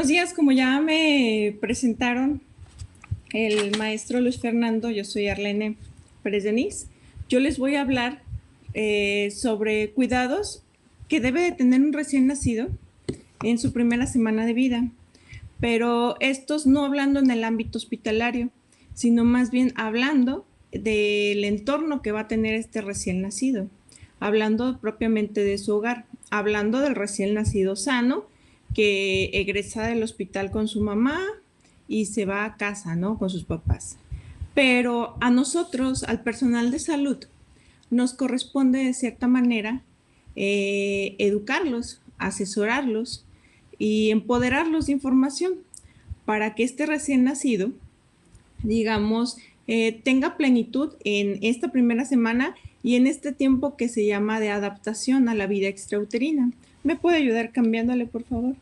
buenos días. Como ya me presentaron el maestro Luis Fernando, yo soy Arlene Pérez Denis. Yo les voy a hablar sobre cuidados que debe de tener un recién nacido en su primera semana de vida, pero estos no hablando en el ámbito hospitalario, sino más bien hablando del entorno que va a tener este recién nacido, hablando propiamente de su hogar, hablando del recién nacido sano que egresa del hospital con su mamá y se va a casa, ¿no? Con sus papás. Pero a nosotros, al personal de salud, nos corresponde de cierta manera educarlos, asesorarlos y empoderarlos de información para que este recién nacido, digamos, tenga plenitud en esta primera semana y en este tiempo que se llama de adaptación a la vida extrauterina. ¿Me puede ayudar cambiándole, por favor?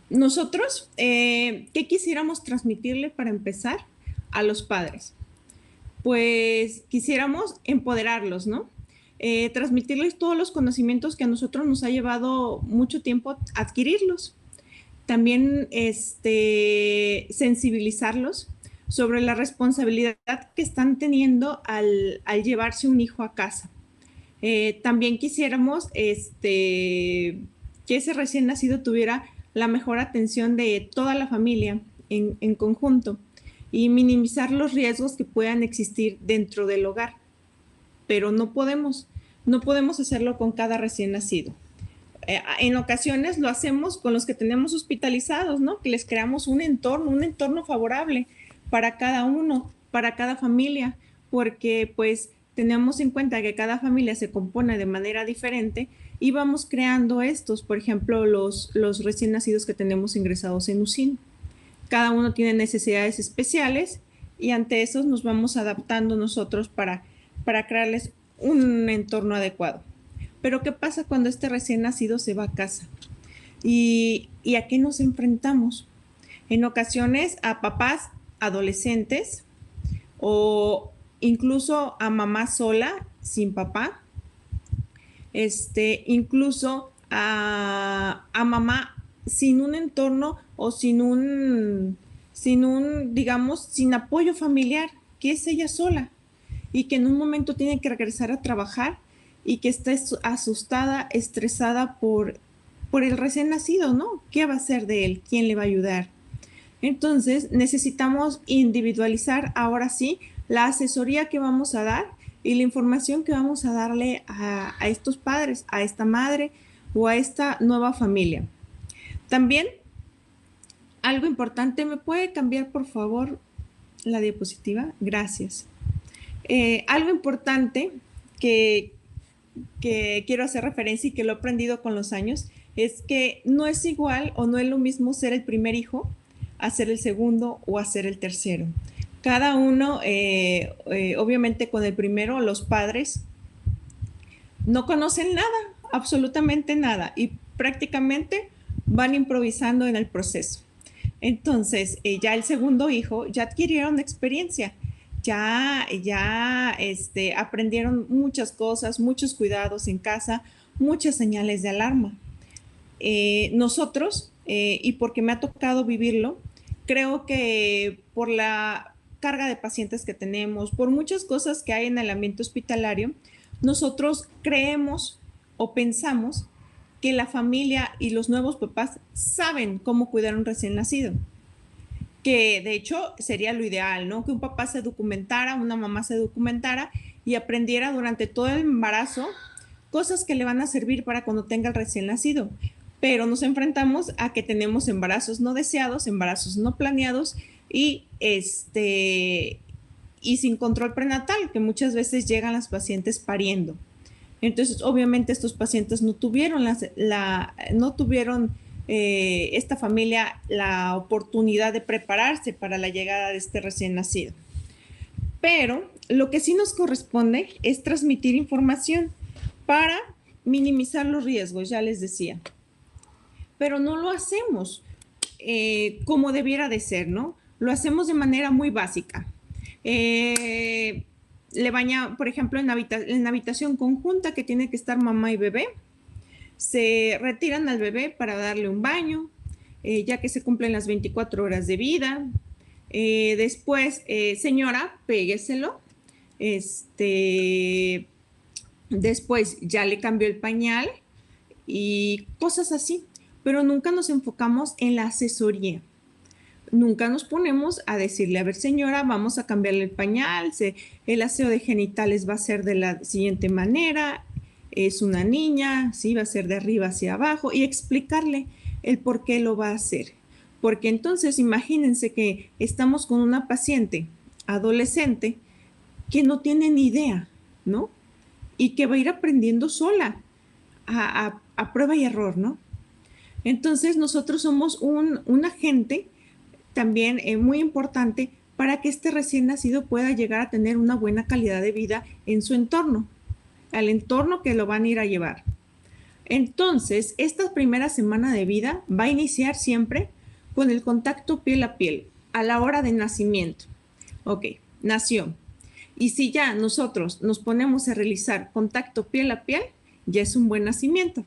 Nosotros, ¿qué quisiéramos transmitirle para empezar a los padres? Pues quisiéramos empoderarlos, ¿no? Transmitirles todos los conocimientos que a nosotros nos ha llevado mucho tiempo adquirirlos. También sensibilizarlos sobre la responsabilidad que están teniendo al llevarse un hijo a casa. También quisiéramos que ese recién nacido tuviera la mejor atención de toda la familia en conjunto y minimizar los riesgos que puedan existir dentro del hogar. Pero no podemos hacerlo con cada recién nacido. En ocasiones lo hacemos con los que tenemos hospitalizados, ¿no? Que les creamos un entorno favorable para cada uno, para cada familia, porque pues tenemos en cuenta que cada familia se compone de manera diferente y vamos creando estos, por ejemplo, los recién nacidos que tenemos ingresados en UCIN. Cada uno tiene necesidades especiales y ante esos nos vamos adaptando nosotros para crearles un entorno adecuado. Pero ¿qué pasa cuando este recién nacido se va a casa? ¿Y a qué nos enfrentamos? En ocasiones a papás adolescentes o incluso a mamá sola, sin papá, incluso a mamá sin un entorno o digamos, sin apoyo familiar, que es ella sola y que en un momento tiene que regresar a trabajar y que está asustada, estresada por el recién nacido, ¿no? ¿Qué va a hacer de él? ¿Quién le va a ayudar? Entonces, necesitamos individualizar ahora sí la asesoría que vamos a dar y la información que vamos a darle a estos padres, a esta madre o a esta nueva familia. También, algo importante, ¿me puede cambiar por favor la diapositiva? Gracias. Algo importante que quiero hacer referencia y que lo he aprendido con los años es que no es igual o no es lo mismo ser el primer hijo a ser el segundo o a ser el tercero. Cada uno, obviamente con el primero, los padres no conocen nada, absolutamente nada, y prácticamente van improvisando en el proceso. Entonces, ya el segundo hijo ya adquirieron experiencia, ya aprendieron muchas cosas, muchos cuidados en casa, muchas señales de alarma. Nosotros, y porque me ha tocado vivirlo, creo que por la carga de pacientes que tenemos, por muchas cosas que hay en el ambiente hospitalario, nosotros creemos o pensamos que la familia y los nuevos papás saben cómo cuidar a un recién nacido, que de hecho sería lo ideal, ¿no? Que un papá se documentara, una mamá se documentara y aprendiera durante todo el embarazo cosas que le van a servir para cuando tenga el recién nacido. Pero nos enfrentamos a que tenemos embarazos no deseados, embarazos no planeados y sin control prenatal, que muchas veces llegan las pacientes pariendo. Entonces, obviamente estos pacientes no tuvieron esta familia la oportunidad de prepararse para la llegada de este recién nacido. Pero lo que sí nos corresponde es transmitir información para minimizar los riesgos, ya les decía. Pero no lo hacemos como debiera de ser, ¿no? Lo hacemos de manera muy básica. Le baña, por ejemplo, en habitación conjunta que tiene que estar mamá y bebé. Se retiran al bebé para darle un baño, ya que se cumplen las 24 horas de vida. Después, señora, pégueselo. Después ya le cambió el pañal y cosas así. Pero nunca nos enfocamos en la asesoría. Nunca nos ponemos a decirle, a ver señora, vamos a cambiarle el pañal, el aseo de genitales va a ser de la siguiente manera, es una niña, ¿sí? Va a ser de arriba hacia abajo y explicarle el por qué lo va a hacer. Porque entonces imagínense que estamos con una paciente adolescente que no tiene ni idea, ¿no? Y que va a ir aprendiendo sola, a prueba y error, ¿no? Entonces nosotros somos un agente también muy importante para que este recién nacido pueda llegar a tener una buena calidad de vida en su entorno, al entorno que lo van a ir a llevar. Entonces, esta primera semana de vida va a iniciar siempre con el contacto piel a piel, a la hora de nacimiento. Ok, nació. Y si ya nosotros nos ponemos a realizar contacto piel a piel, ya es un buen nacimiento.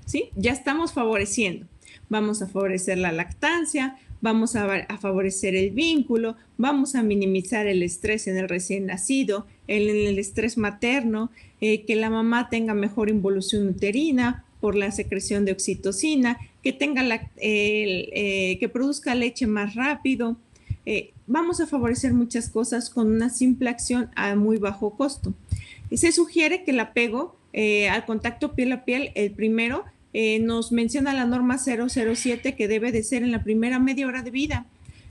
¿Sí? Ya estamos favoreciendo. Vamos a favorecer la lactancia, vamos a favorecer el vínculo, vamos a minimizar el estrés en el recién nacido, en el estrés materno, que la mamá tenga mejor involución uterina por la secreción de oxitocina, que tenga que produzca leche más rápido. Vamos a favorecer muchas cosas con una simple acción a muy bajo costo. Se sugiere que el apego al contacto piel a piel, el primero, nos menciona la norma 007 que debe de ser en la primera media hora de vida.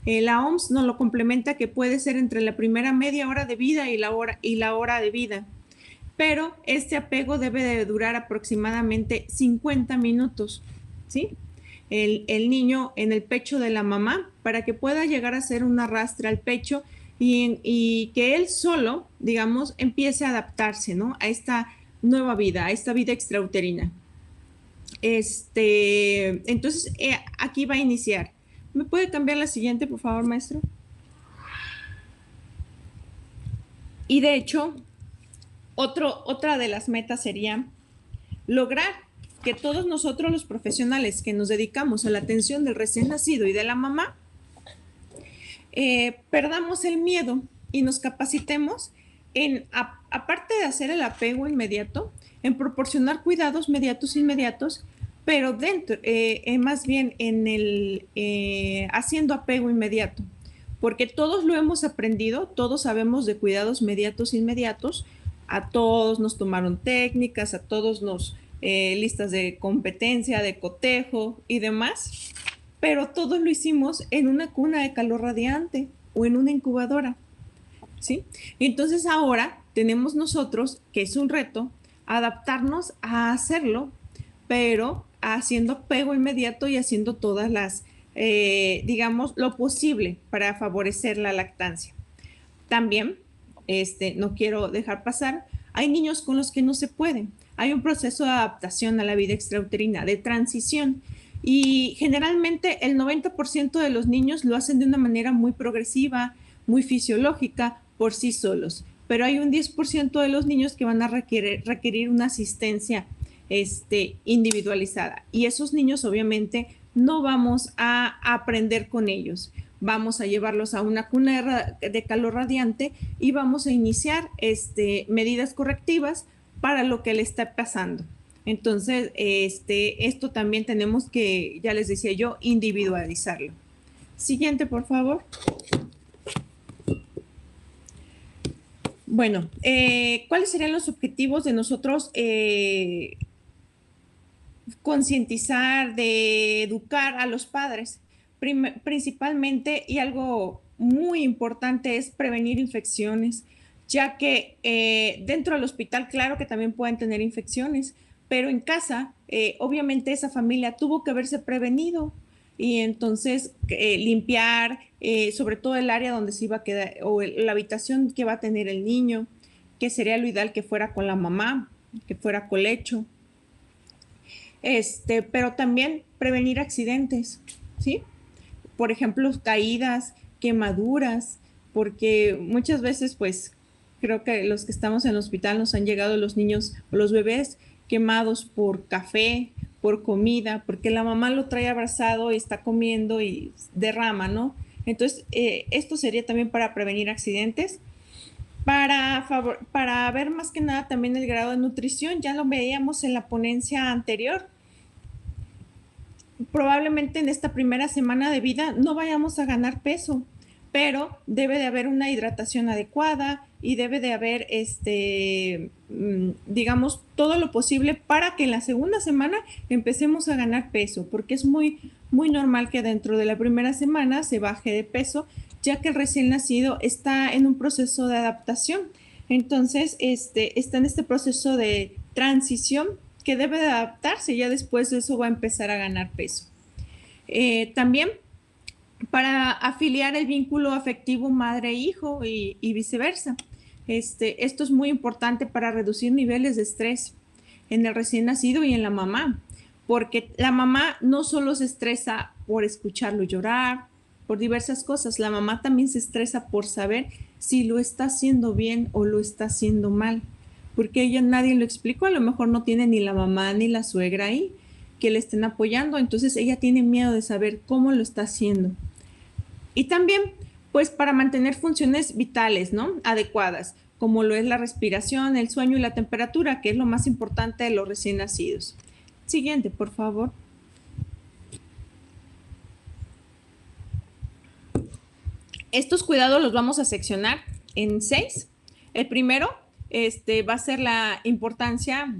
La OMS nos lo complementa que puede ser entre la primera media hora de vida y la hora de vida. Pero este apego debe de durar aproximadamente 50 minutos, ¿sí? El niño en el pecho de la mamá para que pueda llegar a hacer un arrastre al pecho y que él solo, digamos, empiece a adaptarse, ¿no? A esta nueva vida, a esta vida extrauterina. Entonces, aquí va a iniciar. ¿Me puede cambiar la siguiente, por favor, maestro? Y de hecho, otra de las metas sería lograr que todos nosotros los profesionales que nos dedicamos a la atención del recién nacido y de la mamá, perdamos el miedo y nos capacitemos en, aparte de hacer el apego inmediato, en proporcionar cuidados inmediatos, pero dentro, más bien en el haciendo apego inmediato, porque todos lo hemos aprendido, todos sabemos de cuidados inmediatos, a todos nos tomaron técnicas, a todos nos listas de competencia, de cotejo y demás, pero todos lo hicimos en una cuna de calor radiante o en una incubadora, ¿sí? Entonces ahora tenemos nosotros, que es un reto, adaptarnos a hacerlo, pero haciendo apego inmediato y haciendo todas las, digamos, lo posible para favorecer la lactancia. También, no quiero dejar pasar, hay niños con los que no se puede. Hay un proceso de adaptación a la vida extrauterina, de transición, y generalmente el 90% de los niños lo hacen de una manera muy progresiva, muy fisiológica, por sí solos. Pero hay un 10% de los niños que van a requerir una asistencia individualizada. Y esos niños obviamente no vamos a aprender con ellos. Vamos a llevarlos a una cuna de calor radiante y vamos a iniciar medidas correctivas para lo que le está pasando. Entonces, esto también tenemos que, ya les decía yo, individualizarlo. Siguiente, por favor. Bueno, ¿cuáles serían los objetivos de nosotros concientizar, de educar a los padres? Principalmente, y algo muy importante, es prevenir infecciones, ya que dentro del hospital, claro que también pueden tener infecciones, pero en casa, obviamente esa familia tuvo que haberse prevenido y entonces limpiar, sobre todo el área donde se iba a quedar o la habitación que va a tener el niño, que sería lo ideal que fuera con la mamá, que fuera colecho. Pero también prevenir accidentes, ¿sí? Por ejemplo, caídas, quemaduras, porque muchas veces, pues, creo que los que estamos en el hospital nos han llegado los niños o los bebés quemados por café, por comida, porque la mamá lo trae abrazado y está comiendo y derrama, ¿no? Entonces, esto sería también para prevenir accidentes. Para ver más que nada también el grado de nutrición, ya lo veíamos en la ponencia anterior. Probablemente en esta primera semana de vida no vayamos a ganar peso, pero debe de haber una hidratación adecuada y debe de haber, digamos, todo lo posible para que en la segunda semana empecemos a ganar peso, porque es muy, muy normal que dentro de la primera semana se baje de peso, ya que el recién nacido está en un proceso de adaptación. Entonces, está en este proceso de transición que debe de adaptarse, y ya después de eso va a empezar a ganar peso. También para afiliar el vínculo afectivo madre-hijo y viceversa. Esto es muy importante para reducir niveles de estrés en el recién nacido y en la mamá, porque la mamá no solo se estresa por escucharlo llorar, por diversas cosas, la mamá también se estresa por saber si lo está haciendo bien o lo está haciendo mal, porque ella nadie lo explicó, a lo mejor no tiene ni la mamá ni la suegra ahí que le estén apoyando, entonces ella tiene miedo de saber cómo lo está haciendo. Y también, pues, para mantener funciones vitales, ¿no? Adecuadas, como lo es la respiración, el sueño y la temperatura, que es lo más importante de los recién nacidos. Siguiente, por favor. Estos cuidados los vamos a seccionar en 6. El primero va a ser la importancia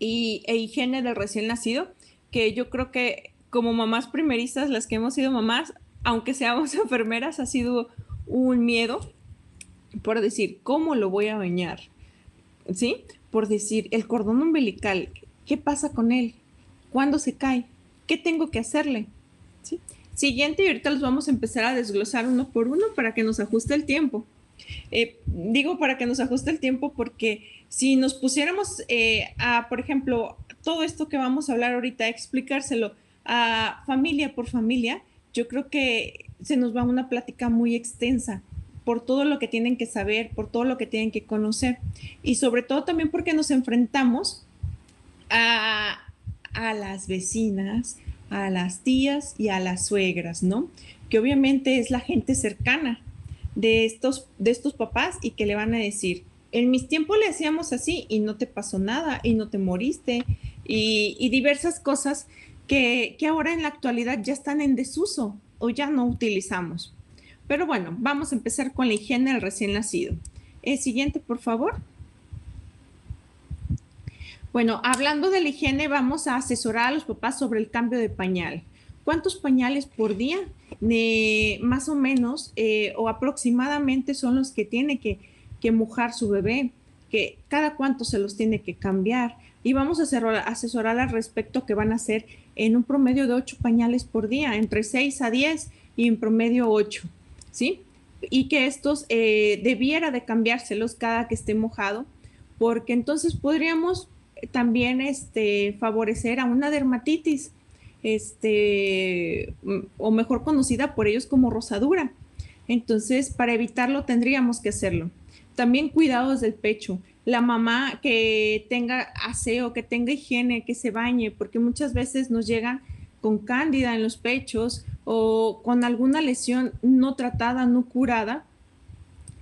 e higiene del recién nacido, que yo creo que como mamás primerizas, las que hemos sido mamás, aunque seamos enfermeras, ha sido un miedo por decir, ¿cómo lo voy a bañar? ¿Sí? Por decir, el cordón umbilical, ¿qué pasa con él? ¿Cuándo se cae? ¿Qué tengo que hacerle? ¿Sí? Siguiente, y ahorita los vamos a empezar a desglosar uno por uno para que nos ajuste el tiempo. Digo para que nos ajuste el tiempo porque si nos pusiéramos por ejemplo, todo esto que vamos a hablar ahorita, explicárselo a familia por familia, yo creo que se nos va una plática muy extensa por todo lo que tienen que saber, por todo lo que tienen que conocer y sobre todo también porque nos enfrentamos a las vecinas, a las tías y a las suegras, ¿no? Que obviamente es la gente cercana de estos papás y que le van a decir, en mis tiempos le hacíamos así y no te pasó nada y no te moriste y diversas cosas que ahora en la actualidad ya están en desuso o ya no utilizamos. Pero bueno, vamos a empezar con la higiene del recién nacido. Siguiente, por favor. Bueno, hablando de la higiene, vamos a asesorar a los papás sobre el cambio de pañal. ¿Cuántos pañales por día? Más o menos o aproximadamente son los que tiene que mojar su bebé, que cada cuánto se los tiene que cambiar. Y vamos a asesorar al respecto que van a ser en un promedio de 8 pañales por día, entre 6 a 10 y en promedio 8, ¿sí? Y que estos debiera de cambiárselos cada que esté mojado, porque entonces podríamos también favorecer a una dermatitis, o mejor conocida por ellos como rosadura. Entonces, para evitarlo tendríamos que hacerlo. También cuidados del pecho. La mamá que tenga aseo, que tenga higiene, que se bañe, porque muchas veces nos llegan con cándida en los pechos o con alguna lesión no tratada, no curada,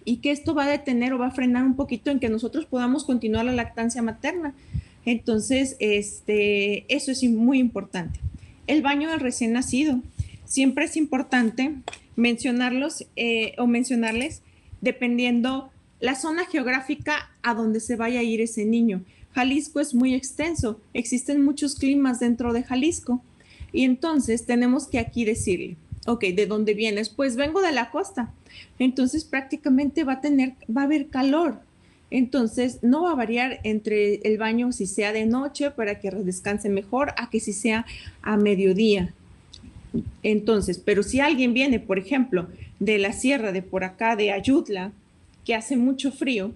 y que esto va a detener o va a frenar un poquito en que nosotros podamos continuar la lactancia materna. Entonces, eso es muy importante. El baño del recién nacido. Siempre es importante mencionarlos o mencionarles dependiendo la zona geográfica a donde se vaya a ir ese niño. Jalisco es muy extenso, existen muchos climas dentro de Jalisco y entonces tenemos que aquí decirle, ok, ¿de dónde vienes? Pues vengo de la costa, entonces prácticamente va a haber calor. Entonces, no va a variar entre el baño si sea de noche para que descanse mejor a que si sea a mediodía. Entonces, pero si alguien viene, por ejemplo, de la sierra de por acá, de Ayutla, que hace mucho frío,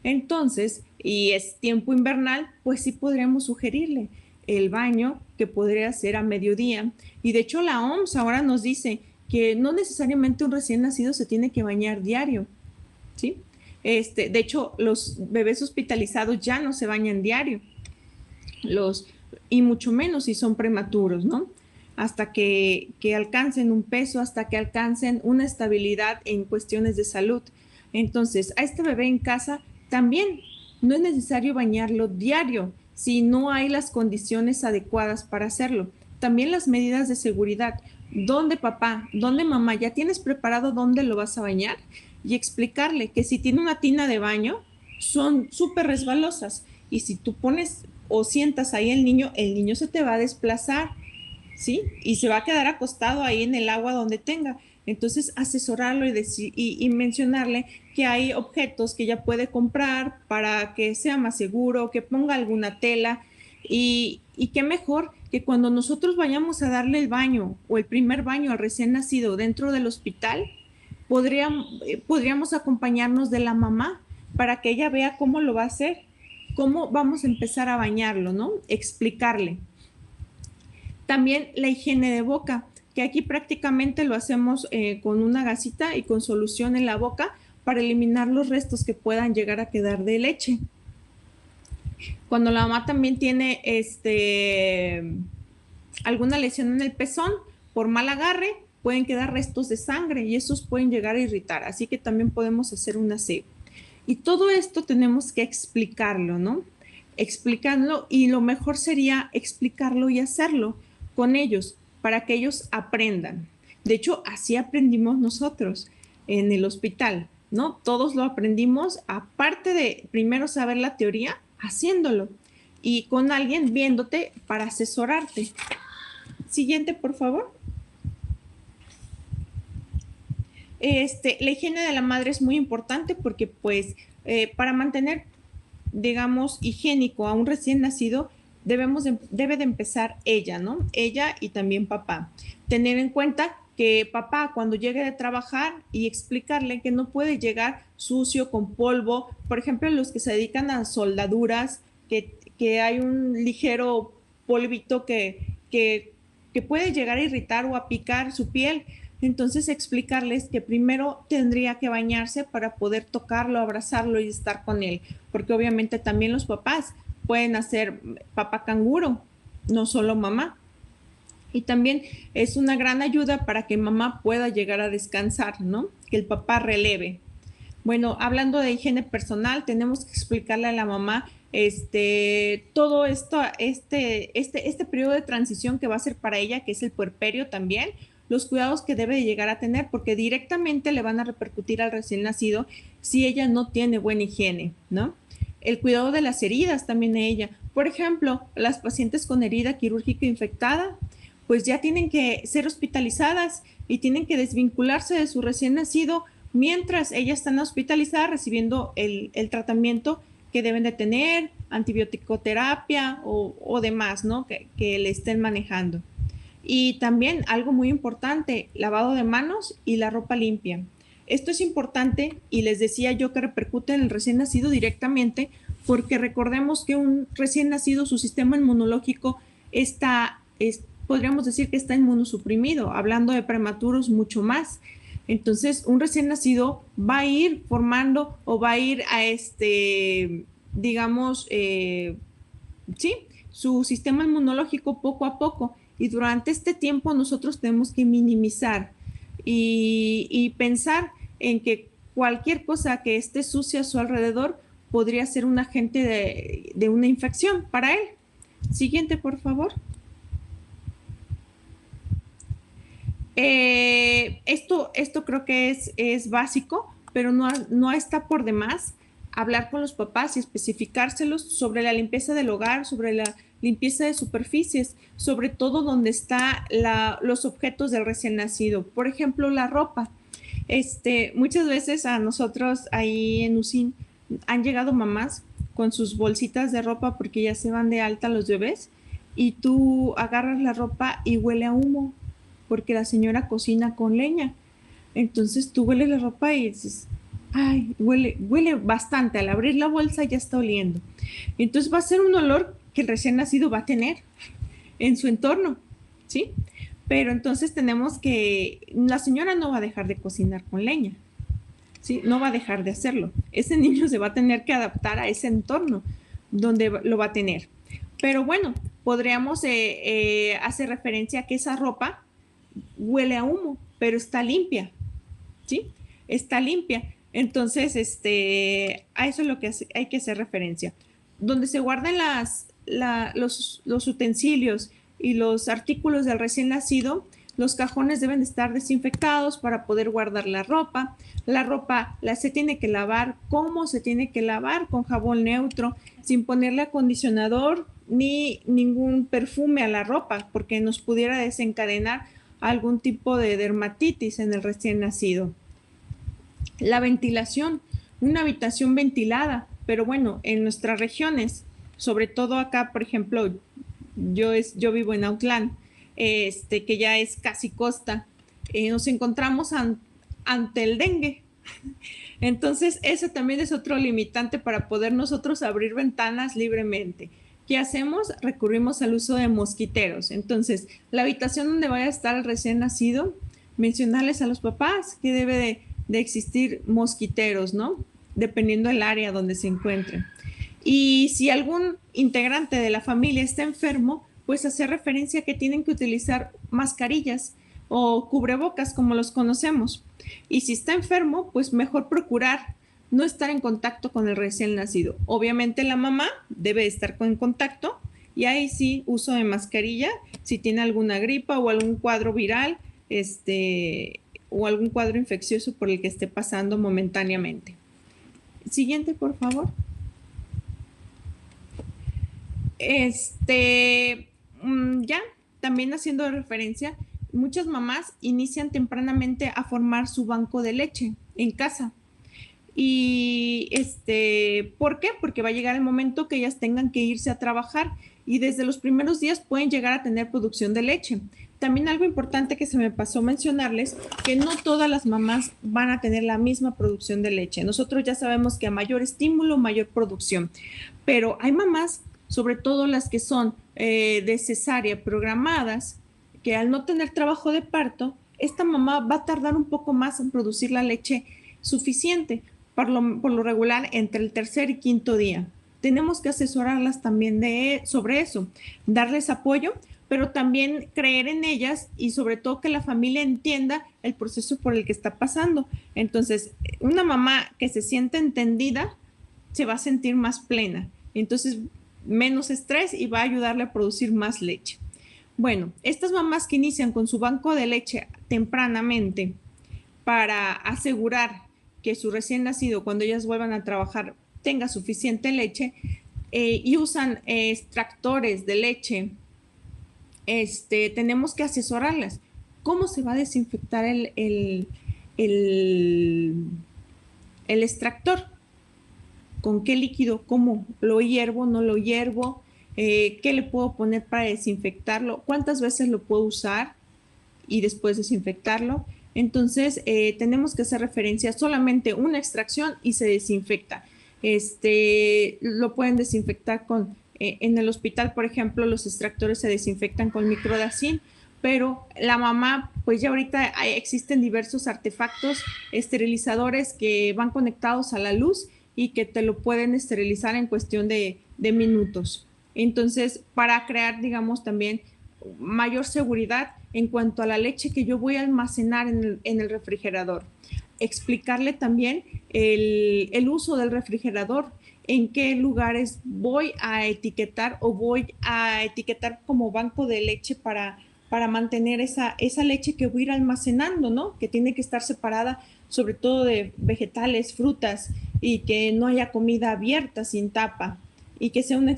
entonces, y es tiempo invernal, pues sí podríamos sugerirle el baño que podría ser a mediodía. Y de hecho la OMS ahora nos dice que no necesariamente un recién nacido se tiene que bañar diario, ¿sí? De hecho, los bebés hospitalizados ya no se bañan diario. los, y mucho menos si son prematuros, ¿no? Hasta que alcancen un peso, hasta que alcancen una estabilidad en cuestiones de salud. Entonces, a este bebé en casa también no es necesario bañarlo diario si no hay las condiciones adecuadas para hacerlo. También las medidas de seguridad. ¿Dónde papá? ¿Dónde mamá? ¿Ya tienes preparado dónde lo vas a bañar? Y explicarle que si tiene una tina de baño, son súper resbalosas. Y si tú pones o sientas ahí el niño se te va a desplazar, ¿sí? Y se va a quedar acostado ahí en el agua donde tenga. Entonces, asesorarlo y mencionarle que hay objetos que ya puede comprar para que sea más seguro, que ponga alguna tela y qué mejor que cuando nosotros vayamos a darle el baño o el primer baño al recién nacido dentro del hospital, podríamos acompañarnos de la mamá para que ella vea cómo lo va a hacer, cómo vamos a empezar a bañarlo, ¿no? Explicarle. También la higiene de boca, que aquí prácticamente lo hacemos con una gasita y con solución en la boca para eliminar los restos que puedan llegar a quedar de leche. Cuando la mamá también tiene alguna lesión en el pezón, por mal agarre, pueden quedar restos de sangre y esos pueden llegar a irritar. Así que también podemos hacer un aseo. Y todo esto tenemos que explicarlo, ¿no? Explicarlo y lo mejor sería explicarlo y hacerlo con ellos para que ellos aprendan. De hecho, así aprendimos nosotros en el hospital, ¿no? Todos lo aprendimos, aparte de primero saber la teoría, haciéndolo y con alguien viéndote para asesorarte. Siguiente, por favor. La higiene de la madre es muy importante porque pues para mantener, digamos, higiénico a un recién nacido, debe de empezar ella, ¿no? Ella y también papá. Tener en cuenta que papá cuando llegue de trabajar y explicarle que no puede llegar sucio, con polvo, por ejemplo, los que se dedican a soldaduras, que hay un ligero polvito que puede llegar a irritar o a picar su piel. Entonces explicarles que primero tendría que bañarse para poder tocarlo, abrazarlo y estar con él, porque obviamente también los papás pueden hacer papá canguro, no solo mamá. Y también es una gran ayuda para que mamá pueda llegar a descansar, ¿no? Que el papá releve. Bueno, hablando de higiene personal, tenemos que explicarle a la mamá todo esto, este periodo de transición que va a ser para ella, que es el puerperio también, los cuidados que debe de llegar a tener, porque directamente le van a repercutir al recién nacido si ella no tiene buena higiene, ¿no? El cuidado de las heridas también de ella. Por ejemplo, las pacientes con herida quirúrgica infectada, pues ya tienen que ser hospitalizadas y tienen que desvincularse de su recién nacido mientras ellas están hospitalizadas recibiendo el tratamiento que deben de tener, antibiótico-terapia o demás, ¿no? Que le estén manejando. Y también algo muy importante, lavado de manos y la ropa limpia. Esto es importante y les decía yo que repercute en el recién nacido directamente porque recordemos que un recién nacido, su sistema inmunológico podríamos decir que está inmunosuprimido, hablando de prematuros mucho más. Entonces, un recién nacido va a ir formando o va a ir a digamos, sí, su sistema inmunológico poco a poco. Y durante este tiempo nosotros tenemos que minimizar y pensar en que cualquier cosa que esté sucia a su alrededor podría ser un agente de una infección para él. Siguiente, por favor. Esto creo que es básico, pero no está por demás hablar con los papás y especificárselos sobre la limpieza del hogar, sobre la limpieza de superficies, sobre todo donde están los objetos del recién nacido. Por ejemplo, la ropa. Muchas veces a nosotros ahí en USIN han llegado mamás con sus bolsitas de ropa porque ya se van de alta los bebés y tú agarras la ropa y huele a humo porque la señora cocina con leña. Entonces tú hueles la ropa y dices, ay, huele bastante. Al abrir la bolsa ya está oliendo. Entonces va a ser un olor que el recién nacido va a tener en su entorno, ¿sí? Pero entonces tenemos que, la señora no va a dejar de cocinar con leña, ¿sí? No va a dejar de hacerlo. Ese niño se va a tener que adaptar a ese entorno donde lo va a tener. Pero bueno, podríamos hacer referencia a que esa ropa huele a humo, pero está limpia, ¿sí? Está limpia. Entonces, a eso es lo que hay que hacer referencia. Donde se guardan los utensilios y los artículos del recién nacido, los cajones deben estar desinfectados para poder guardar la ropa. La ropa se tiene que lavar. ¿Cómo se tiene que lavar? Con jabón neutro, sin ponerle acondicionador ni ningún perfume a la ropa, porque nos pudiera desencadenar algún tipo de dermatitis en el recién nacido. La ventilación, una habitación ventilada, pero bueno, en nuestras regiones, sobre todo acá, por ejemplo, yo vivo en Autlán, que ya es casi costa, nos encontramos ante el dengue. Entonces, ese también es otro limitante para poder nosotros abrir ventanas libremente. ¿Qué hacemos? Recurrimos al uso de mosquiteros. Entonces, la habitación donde vaya a estar el recién nacido, mencionarles a los papás que debe de existir mosquiteros, ¿no? Dependiendo del área donde se encuentren. Y si algún integrante de la familia está enfermo, pues hacer referencia a que tienen que utilizar mascarillas o cubrebocas como los conocemos. Y si está enfermo, pues mejor procurar no estar en contacto con el recién nacido. Obviamente la mamá debe estar en contacto y ahí sí uso de mascarilla si tiene alguna gripa o algún cuadro viral, o algún cuadro infeccioso por el que esté pasando momentáneamente. Siguiente, por favor. Ya, también haciendo referencia, muchas mamás inician tempranamente a formar su banco de leche en casa. Y ¿por qué? Porque va a llegar el momento que ellas tengan que irse a trabajar y desde los primeros días pueden llegar a tener producción de leche. También algo importante que se me pasó mencionarles, que no todas las mamás van a tener la misma producción de leche. Nosotros ya sabemos que a mayor estímulo, mayor producción, pero hay mamás, sobre todo las que son de cesárea programadas, que al no tener trabajo de parto, esta mamá va a tardar un poco más en producir la leche suficiente, por lo regular entre el tercer y quinto día. Tenemos que asesorarlas también sobre eso, darles apoyo, pero también creer en ellas y sobre todo que la familia entienda el proceso por el que está pasando. Entonces, una mamá que se siente entendida se va a sentir más plena. Entonces, menos estrés y va a ayudarle a producir más leche. Bueno, estas mamás que inician con su banco de leche tempranamente para asegurar que su recién nacido, cuando ellas vuelvan a trabajar, tenga suficiente leche y usan extractores de leche, tenemos que asesorarlas. ¿Cómo se va a desinfectar el extractor? ¿Con qué líquido? ¿Cómo? ¿Lo hiervo? ¿No lo hiervo? ¿Qué le puedo poner para desinfectarlo? ¿Cuántas veces lo puedo usar y después desinfectarlo? Entonces, tenemos que hacer referencia solamente una extracción y se desinfecta. Lo pueden desinfectar en el hospital, por ejemplo, los extractores se desinfectan con microdacin, pero la mamá, pues ya ahorita existen diversos artefactos esterilizadores que van conectados a la luz y que te lo pueden esterilizar en cuestión de minutos. Entonces, para crear, digamos, también mayor seguridad en cuanto a la leche que yo voy a almacenar en el refrigerador. Explicarle también el uso del refrigerador, en qué lugares voy a etiquetar o voy a etiquetar como banco de leche para mantener esa leche que voy a ir almacenando, ¿no? Que tiene que estar separada sobre todo de vegetales, frutas y que no haya comida abierta sin tapa y que sea un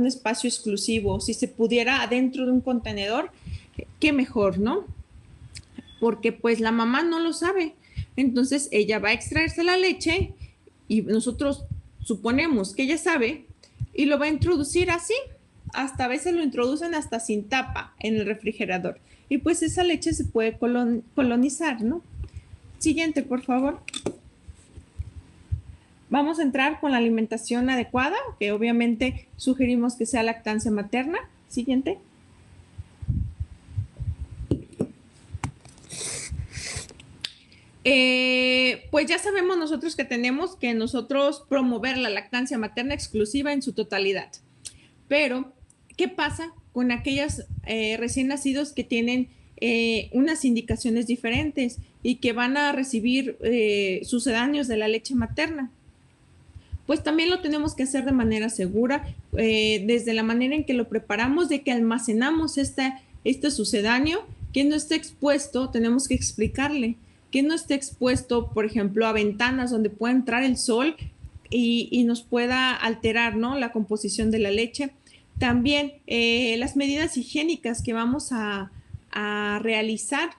espacio exclusivo. Si se pudiera adentro de un contenedor, qué mejor, ¿no? Porque pues la mamá no lo sabe. Entonces ella va a extraerse la leche y nosotros suponemos que ella sabe y lo va a introducir así. Hasta a veces lo introducen hasta sin tapa en el refrigerador. Y pues esa leche se puede colonizar, ¿no? Siguiente, por favor. Vamos a entrar con la alimentación adecuada, que obviamente sugerimos que sea lactancia materna. Siguiente. Pues ya sabemos nosotros que tenemos que nosotros promover la lactancia materna exclusiva en su totalidad. Pero, ¿Qué pasa con aquellos recién nacidos que tienen unas indicaciones diferentes y que van a recibir sucedáneos de la leche materna? Pues también lo tenemos que hacer de manera segura, desde la manera en que lo preparamos, de que almacenamos este sucedáneo, que no esté expuesto, tenemos que explicarle, que no esté expuesto, por ejemplo, a ventanas donde pueda entrar el sol y nos pueda alterar, ¿no?, la composición de la leche. También las medidas higiénicas que vamos a realizar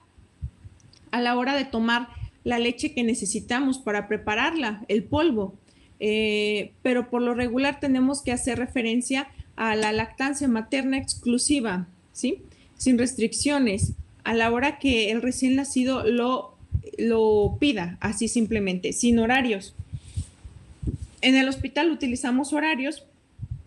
a la hora de tomar la leche que necesitamos para prepararla, el polvo. Pero por lo regular tenemos que hacer referencia a la lactancia materna exclusiva, ¿sí? Sin restricciones, a la hora que el recién nacido lo pida, así simplemente, sin horarios. En el hospital utilizamos horarios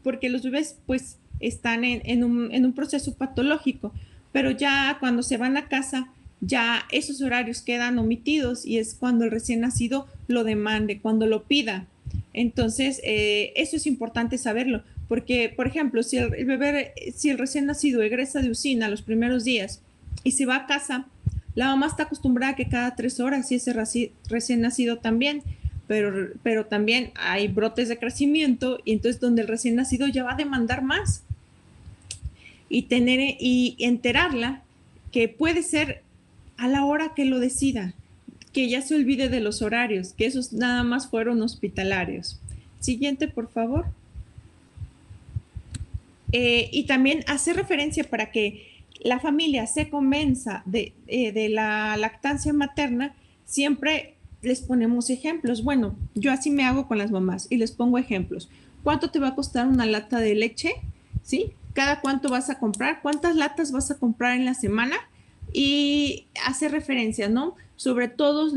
porque los bebés pues están en un proceso patológico, pero ya cuando se van a casa, ya esos horarios quedan omitidos y es cuando el recién nacido lo demande, cuando lo pida. Entonces, eso es importante saberlo, porque, por ejemplo, si el bebé, si el recién nacido egresa de UCINA los primeros días y se va a casa, la mamá está acostumbrada a que cada 3 horas y ese recién nacido también, pero también hay brotes de crecimiento y entonces donde el recién nacido ya va a demandar más y enterarla que puede ser a la hora que lo decida, que ya se olvide de los horarios, que esos nada más fueron hospitalarios. Siguiente, por favor. Y también hacer referencia para que la familia se convenza de la lactancia materna, siempre les ponemos ejemplos. Bueno, yo así me hago con las mamás y les pongo ejemplos. ¿Cuánto te va a costar una lata de leche? ¿Sí? ¿Cada cuánto vas a comprar? ¿Cuántas latas vas a comprar en la semana? Y hacer referencia, ¿no?, sobre todos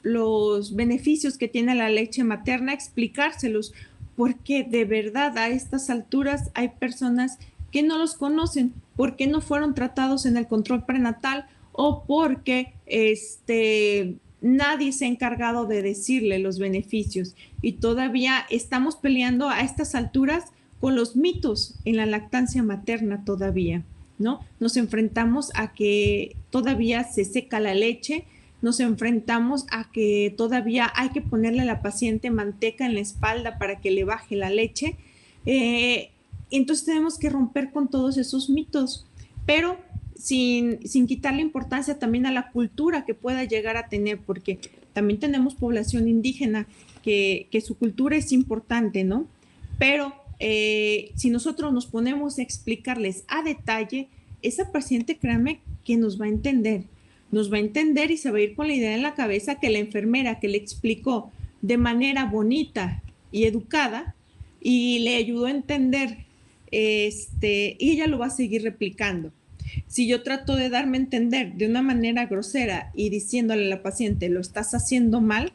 los beneficios que tiene la leche materna, explicárselos, porque de verdad a estas alturas hay personas que no los conocen, porque no fueron tratados en el control prenatal o porque nadie se ha encargado de decirle los beneficios. Y todavía estamos peleando a estas alturas con los mitos en la lactancia materna todavía, ¿no? Nos enfrentamos a que todavía se seca la leche, nos enfrentamos a que todavía hay que ponerle a la paciente manteca en la espalda para que le baje la leche. Entonces tenemos que romper con todos esos mitos, pero sin quitarle importancia también a la cultura que pueda llegar a tener, porque también tenemos población indígena que su cultura es importante, ¿no? Pero si nosotros nos ponemos a explicarles a detalle, esa paciente, créanme, que nos va a entender y se va a ir con la idea en la cabeza que la enfermera que le explicó de manera bonita y educada y le ayudó a entender, y ella lo va a seguir replicando. Si yo trato de darme a entender de una manera grosera y diciéndole a la paciente, lo estás haciendo mal,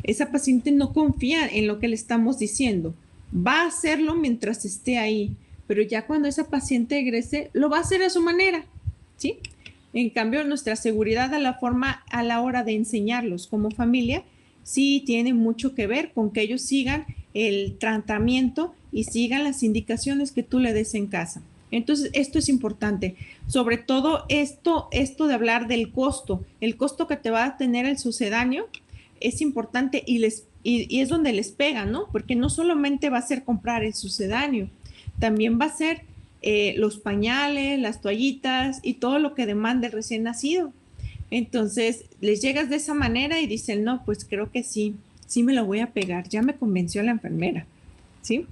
esa paciente no confía en lo que le estamos diciendo. Va a hacerlo mientras esté ahí, pero ya cuando esa paciente egrese, lo va a hacer a su manera, ¿sí? En cambio, nuestra seguridad a la hora de enseñarlos como familia, sí tiene mucho que ver con que ellos sigan el tratamiento y sigan las indicaciones que tú le des en casa. Entonces, esto es importante. Sobre todo esto de hablar del costo, el costo que te va a tener el sucedáneo es importante y es donde les pega, ¿no? Porque no solamente va a ser comprar el sucedáneo, también va a ser los pañales, las toallitas y todo lo que demanda el recién nacido. Entonces, les llegas de esa manera y dicen, no, pues creo que sí me lo voy a pegar, ya me convenció la enfermera, ¿sí?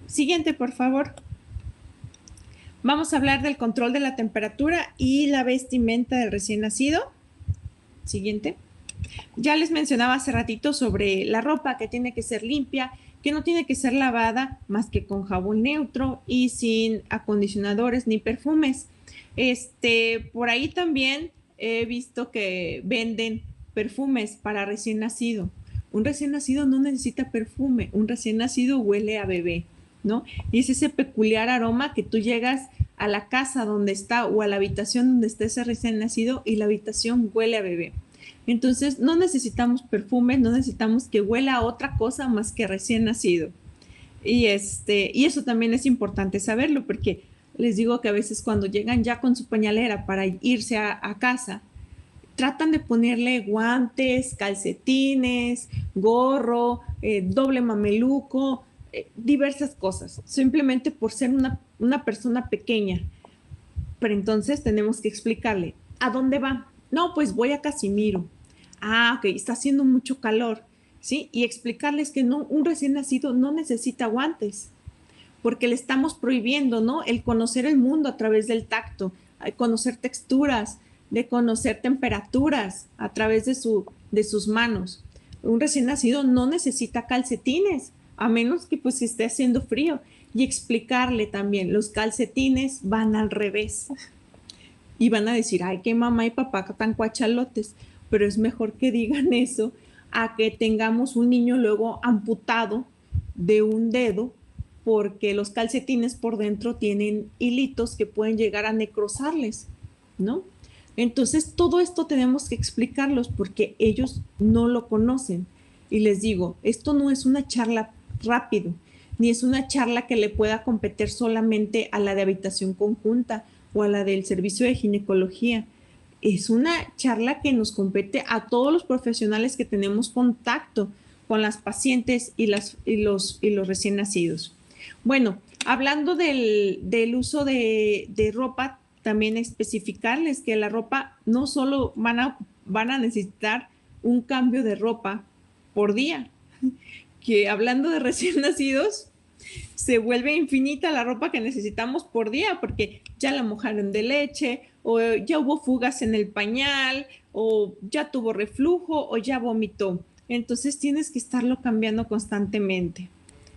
Siguiente, por favor. Vamos a hablar del control de la temperatura y la vestimenta del recién nacido. Siguiente. Ya les mencionaba hace ratito sobre la ropa que tiene que ser limpia, que no tiene que ser lavada más que con jabón neutro y sin acondicionadores ni perfumes. Por ahí también he visto que venden perfumes para recién nacido. Un recién nacido no necesita perfume, un recién nacido huele a bebé, ¿no? Y es ese peculiar aroma que tú llegas a la casa donde está o a la habitación donde está ese recién nacido y la habitación huele a bebé. Entonces no necesitamos perfume, no necesitamos que huela a otra cosa más que recién nacido. Y eso también es importante saberlo porque les digo que a veces cuando llegan ya con su pañalera para irse a casa, tratan de ponerle guantes, calcetines, gorro, doble mameluco, diversas cosas, simplemente por ser una persona pequeña. Pero entonces tenemos que explicarle, ¿a dónde va? No, pues voy a Casimiro. Ah, ok, está haciendo mucho calor, ¿sí? Y explicarles que no, un recién nacido no necesita guantes, porque le estamos prohibiendo, ¿no? El conocer el mundo a través del tacto, conocer texturas, de conocer temperaturas a través de sus manos. Un recién nacido no necesita calcetines, a menos que pues esté haciendo frío. Y explicarle también, los calcetines van al revés. Y van a decir, ay, que mamá y papá tan cuachalotes. Pero es mejor que digan eso a que tengamos un niño luego amputado de un dedo porque los calcetines por dentro tienen hilitos que pueden llegar a necrosarles, ¿no? Entonces, todo esto tenemos que explicarlos porque ellos no lo conocen. Y les digo, esto no es una charla rápido, ni es una charla que le pueda competir solamente a la de habitación conjunta o a la del servicio de ginecología. Es una charla que nos compete a todos los profesionales que tenemos contacto con las pacientes y los recién nacidos. Bueno, hablando del uso de ropa, también especificarles que la ropa no solo van a necesitar un cambio de ropa por día, que hablando de recién nacidos, se vuelve infinita la ropa que necesitamos por día, porque ya la mojaron de leche, o ya hubo fugas en el pañal, o ya tuvo reflujo, o ya vomitó. Entonces tienes que estarlo cambiando constantemente,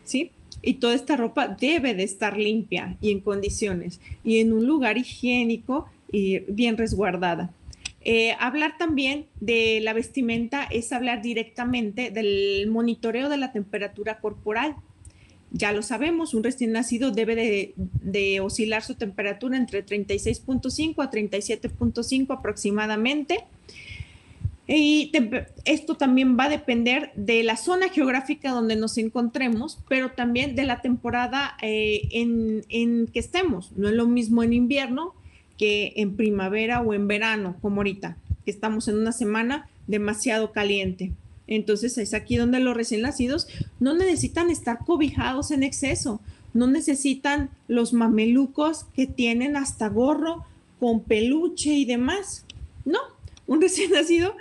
¿sí? Y toda esta ropa debe de estar limpia y en condiciones y en un lugar higiénico y bien resguardada. Hablar también de la vestimenta es hablar directamente del monitoreo de la temperatura corporal. Ya lo sabemos, un recién nacido debe de oscilar su temperatura entre 36.5 a 37.5 aproximadamente. Y esto también va a depender de la zona geográfica donde nos encontremos, pero también de la temporada en que estemos. No es lo mismo en invierno que en primavera o en verano, como ahorita, que estamos en una semana demasiado caliente. Entonces es aquí donde los recién nacidos no necesitan estar cobijados en exceso, no necesitan los mamelucos que tienen hasta gorro con peluche y demás. No, un recién nacido,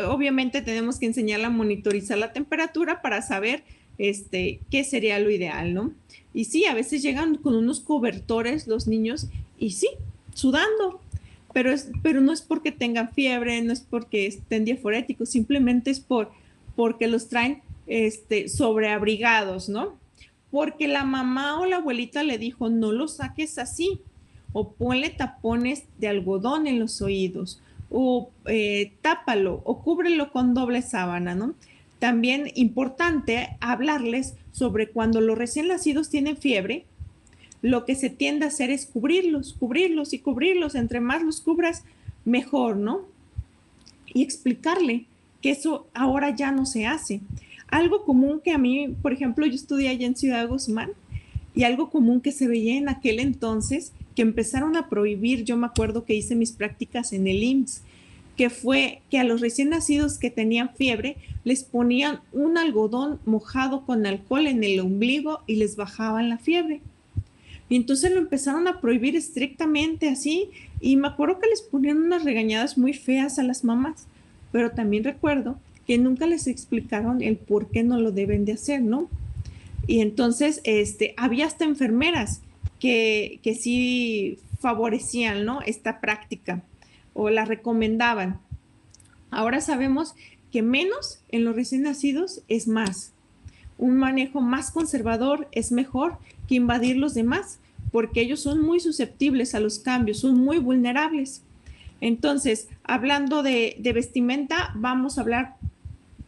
obviamente tenemos que enseñarle a monitorizar la temperatura para saber qué sería lo ideal, ¿no? Y sí, a veces llegan con unos cobertores los niños y sí, sudando, pero no es porque tengan fiebre, no es porque estén diaforéticos, simplemente es porque los traen sobreabrigados, ¿no? Porque la mamá o la abuelita le dijo, no lo saques así, o ponle tapones de algodón en los oídos, o tápalo, o cúbrelo con doble sábana, ¿no? También importante hablarles sobre cuando los recién nacidos tienen fiebre, lo que se tiende a hacer es cubrirlos, cubrirlos y cubrirlos. Entre más los cubras, mejor, ¿no? Y explicarle que eso ahora ya no se hace. Algo común que a mí, por ejemplo, yo estudié allá en Ciudad Guzmán y algo común que se veía en aquel entonces, que empezaron a prohibir, yo me acuerdo que hice mis prácticas en el IMSS, que fue que a los recién nacidos que tenían fiebre les ponían un algodón mojado con alcohol en el ombligo y les bajaban la fiebre. Y entonces lo empezaron a prohibir estrictamente así. Y me acuerdo que les ponían unas regañadas muy feas a las mamás. Pero también recuerdo que nunca les explicaron el por qué no lo deben de hacer, ¿no? Y entonces había hasta enfermeras que sí favorecían, ¿no? Esta práctica o la recomendaban. Ahora sabemos que menos en los recién nacidos es más. Un manejo más conservador es mejor que invadir los demás, porque ellos son muy susceptibles a los cambios, son muy vulnerables. Entonces, hablando de vestimenta, vamos a hablar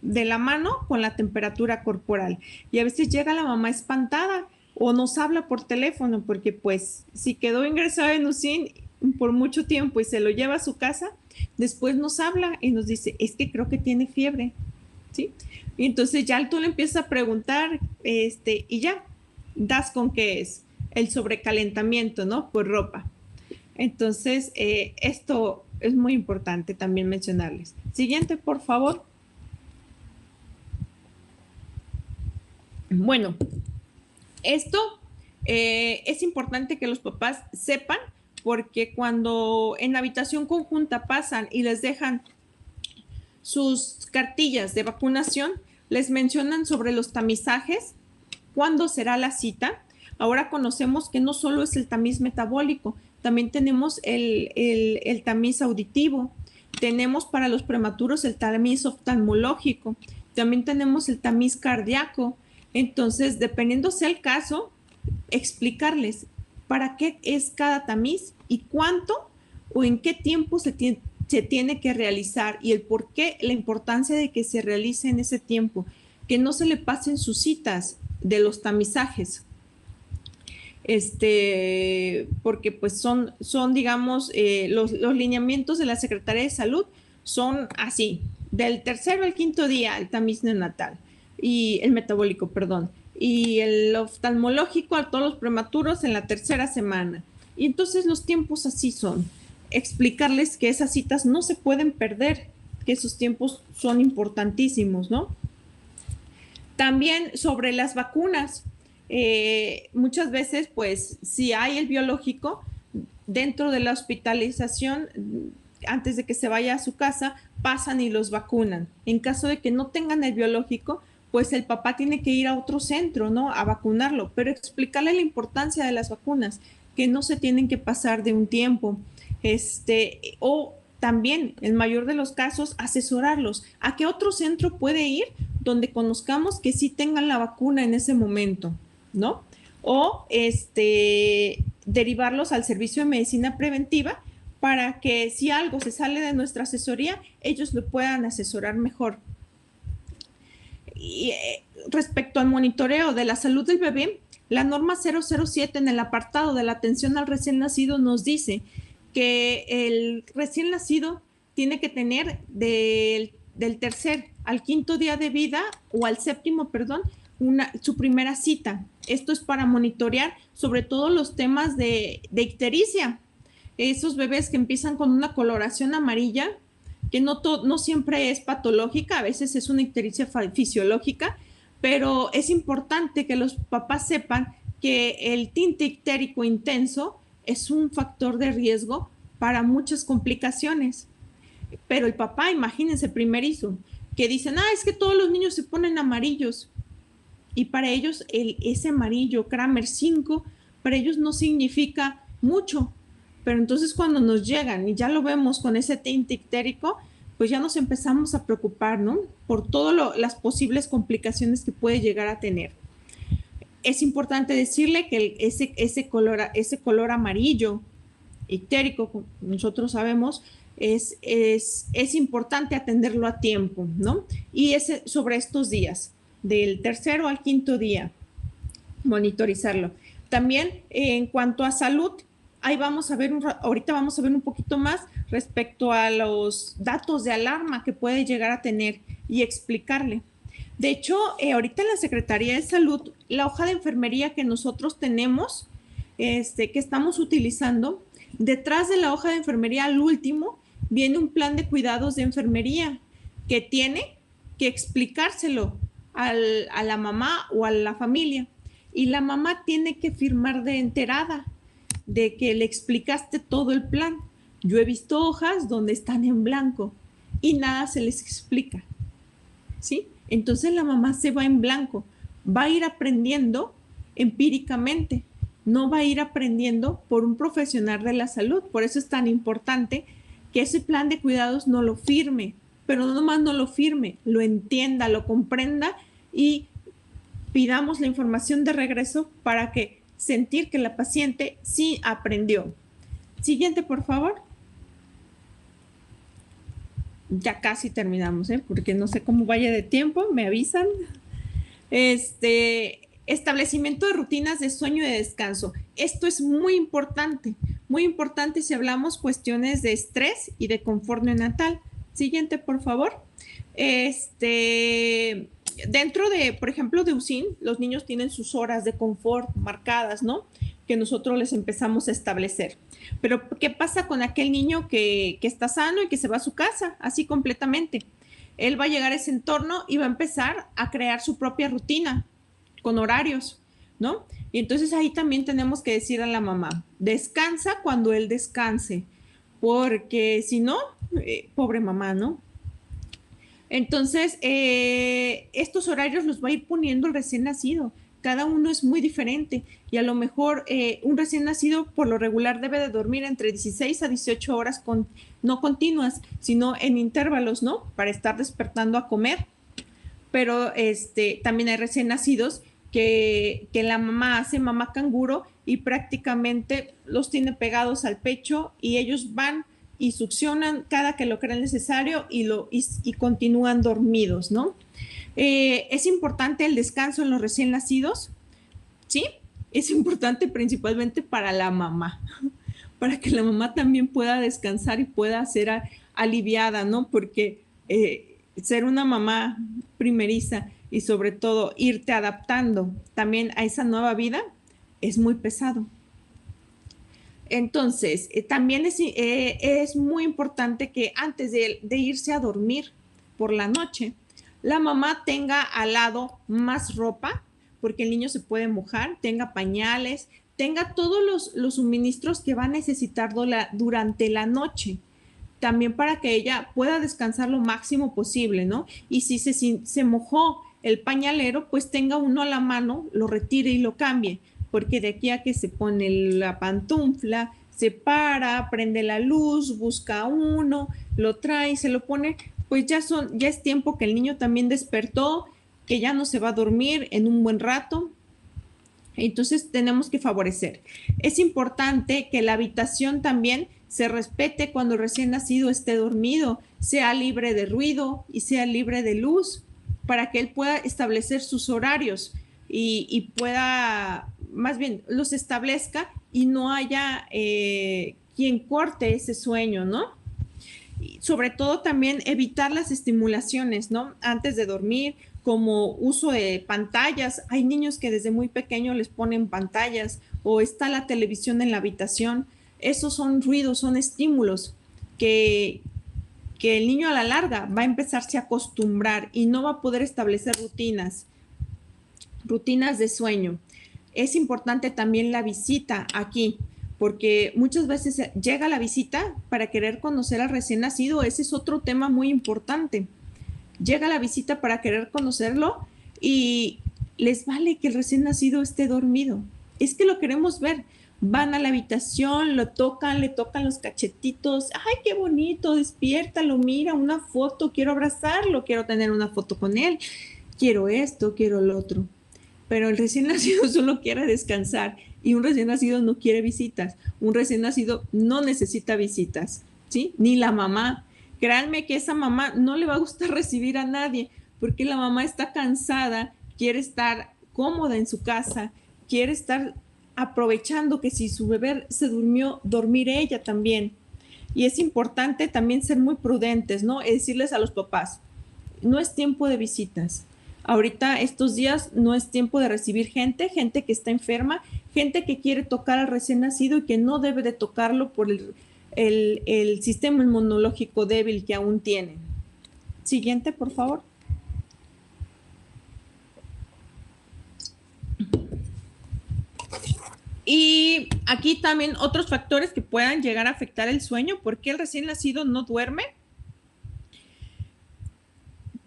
de la mano con la temperatura corporal. Y a veces llega la mamá espantada o nos habla por teléfono, porque pues si quedó ingresado en UCIN por mucho tiempo y se lo lleva a su casa, después nos habla y nos dice, es que creo que tiene fiebre, ¿sí? Y entonces ya tú le empiezas a preguntar, y ya, ¿Das con qué es? El sobrecalentamiento, ¿no? Por ropa. Entonces, esto es muy importante también mencionarles. Siguiente, por favor. Bueno, esto es importante que los papás sepan porque cuando en la habitación conjunta pasan y les dejan sus cartillas de vacunación, les mencionan sobre los tamizajes, cuándo será la cita. Ahora conocemos que no solo es el tamiz metabólico, también tenemos el tamiz auditivo, tenemos para los prematuros el tamiz oftalmológico, también tenemos el tamiz cardíaco. Entonces, dependiendo sea el caso, explicarles para qué es cada tamiz y cuánto o en qué tiempo se tiene que realizar y el por qué, la importancia de que se realice en ese tiempo, que no se le pasen sus citas de los tamizajes. Porque pues son digamos, los lineamientos de la Secretaría de Salud son así, del tercero al quinto día el tamiz neonatal y el metabólico, perdón, y el oftalmológico a todos los prematuros en la tercera semana. Y entonces los tiempos así son. Explicarles que esas citas no se pueden perder, que esos tiempos son importantísimos, ¿no? También sobre las vacunas, muchas veces, pues, si hay el biológico, dentro de la hospitalización, antes de que se vaya a su casa, pasan y los vacunan. En caso de que no tengan el biológico, pues el papá tiene que ir a otro centro, ¿no? A vacunarlo, pero explicarle la importancia de las vacunas, que no se tienen que pasar de un tiempo. O también, en mayor de los casos, asesorarlos. ¿A qué otro centro puede ir donde conozcamos que sí tengan la vacuna en ese momento, ¿no? O derivarlos al servicio de medicina preventiva para que si algo se sale de nuestra asesoría, ellos lo puedan asesorar mejor. Y respecto al monitoreo de la salud del bebé, la norma 007 en el apartado de la atención al recién nacido nos dice que el recién nacido tiene que tener del tercer al quinto día de vida o al séptimo, perdón, su primera cita. Esto es para monitorear sobre todo los temas de ictericia. Esos bebés que empiezan con una coloración amarilla, que no siempre es patológica, a veces es una ictericia fisiológica, pero es importante que los papás sepan que el tinte ictérico intenso es un factor de riesgo para muchas complicaciones. Pero el papá, imagínense, primerizo, que dicen, es que todos los niños se ponen amarillos. Y para ellos ese amarillo, Kramer 5, para ellos no significa mucho. Pero entonces cuando nos llegan y ya lo vemos con ese tinte ictérico, pues ya nos empezamos a preocupar, ¿no? Por todas las posibles complicaciones que puede llegar a tener. Es importante decirle que ese color amarillo ictérico, como nosotros sabemos, es importante atenderlo a tiempo, ¿no? Y sobre estos días, del tercero al quinto día, monitorizarlo. También en cuanto a salud, ahí vamos a ver, ahorita vamos a ver un poquito más respecto a los datos de alarma que puede llegar a tener y explicarle. De hecho, ahorita en la Secretaría de Salud, la hoja de enfermería que nosotros tenemos, que estamos utilizando, detrás de la hoja de enfermería al último, viene un plan de cuidados de enfermería que tiene que explicárselo a la mamá o a la familia. Y la mamá tiene que firmar de enterada de que le explicaste todo el plan. Yo he visto hojas donde están en blanco y nada se les explica, ¿sí? Entonces la mamá se va en blanco, va a ir aprendiendo empíricamente, no va a ir aprendiendo por un profesional de la salud. Por eso es tan importante que ese plan de cuidados no lo firme, pero no nomás no lo firme, lo entienda, lo comprenda y pidamos la información de regreso para que sentir que la paciente sí aprendió. Siguiente, por favor. Ya casi terminamos, porque no sé cómo vaya de tiempo, me avisan. Establecimiento de rutinas de sueño y de descanso. Esto es muy importante si hablamos cuestiones de estrés y de confort neonatal. Siguiente, por favor. dentro de, por ejemplo, de USIN, los niños tienen sus horas de confort marcadas, ¿no? Que nosotros les empezamos a establecer. Pero, ¿qué pasa con aquel niño que está sano y que se va a su casa, así completamente? Él va a llegar a ese entorno y va a empezar a crear su propia rutina con horarios, ¿no? Y entonces ahí también tenemos que decir a la mamá, descansa cuando él descanse, porque si no, pobre mamá, ¿no? Entonces, estos horarios los va a ir poniendo el recién nacido. Cada uno es muy diferente y a lo mejor un recién nacido por lo regular debe de dormir entre 16 a 18 horas no continuas, sino en intervalos, ¿no? Para estar despertando a comer. Pero también hay recién nacidos que la mamá hace mamá canguro y prácticamente los tiene pegados al pecho y ellos van y succionan cada que lo creen necesario y continúan dormidos, ¿no? Es importante el descanso en los recién nacidos, ¿sí? Es importante principalmente para la mamá, para que la mamá también pueda descansar y pueda ser aliviada, ¿no? Porque ser una mamá primeriza y sobre todo irte adaptando también a esa nueva vida es muy pesado. Entonces, también es muy importante que antes de irse a dormir por la noche, la mamá tenga al lado más ropa, porque el niño se puede mojar, tenga pañales, tenga todos los suministros que va a necesitar durante la noche, también para que ella pueda descansar lo máximo posible, ¿no? Y si se mojó el pañalero, pues tenga uno a la mano, lo retire y lo cambie, porque de aquí a que se pone la pantufla, se para, prende la luz, busca uno, lo trae, se lo pone, pues ya es tiempo que el niño también despertó, que ya no se va a dormir en un buen rato. Entonces tenemos que favorecer. Es importante que la habitación también se respete cuando el recién nacido esté dormido, sea libre de ruido y sea libre de luz, para que él pueda establecer sus horarios y pueda, más bien, los establezca y no haya quien corte ese sueño, ¿no? Y sobre todo también evitar las estimulaciones, ¿no? Antes de dormir, como uso de pantallas. Hay niños que desde muy pequeños les ponen pantallas o está la televisión en la habitación. Esos son ruidos, son estímulos que el niño a la larga va a empezarse a acostumbrar y no va a poder establecer rutinas de sueño. Es importante también la visita aquí, porque muchas veces llega la visita para querer conocer al recién nacido. Ese es otro tema muy importante. Llega la visita para querer conocerlo y les vale que el recién nacido esté dormido. Es que lo queremos ver. Van a la habitación, lo tocan, le tocan los cachetitos. ¡Ay, qué bonito! Despiértalo, mira, una foto, quiero abrazarlo, quiero tener una foto con él, quiero esto, quiero lo otro. Pero el recién nacido solo quiere descansar y un recién nacido no quiere visitas. Un recién nacido no necesita visitas, ¿sí? Ni la mamá. Créanme que esa mamá no le va a gustar recibir a nadie porque la mamá está cansada, quiere estar cómoda en su casa, quiere estar aprovechando que si su bebé se durmió, dormir ella también. Y es importante también ser muy prudentes, ¿no? Es decirles a los papás, no es tiempo de visitas. Ahorita, estos días, no es tiempo de recibir gente que está enferma, gente que quiere tocar al recién nacido y que no debe de tocarlo por el sistema inmunológico débil que aún tiene. Siguiente, por favor. Y aquí también otros factores que puedan llegar a afectar el sueño. ¿Por qué el recién nacido no duerme?